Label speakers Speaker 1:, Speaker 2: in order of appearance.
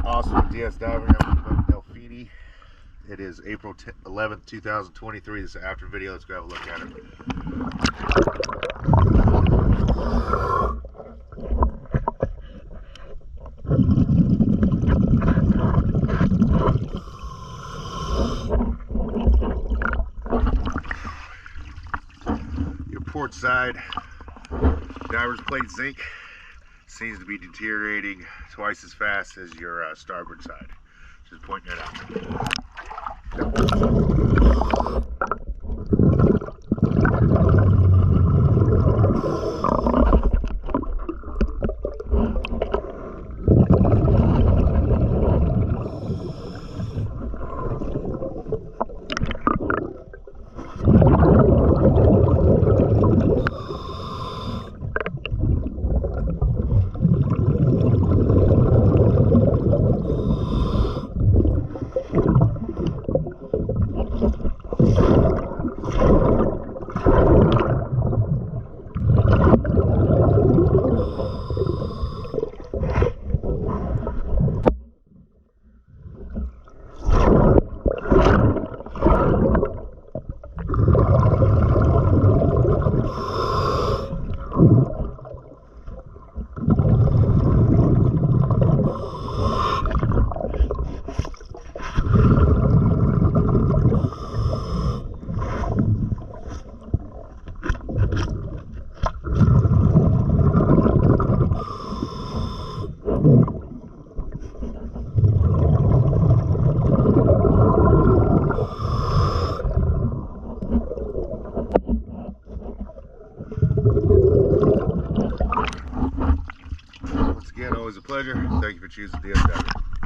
Speaker 1: Awesome DS diving. I'm with Delfini. It is April 11th, 2023. This is after video. Let's go have a look at it. Your port side diver's plate zinc seems to be deteriorating twice as fast as your starboard side. Just pointing it out. Once again, always a pleasure. Thank you for choosing DS Diving.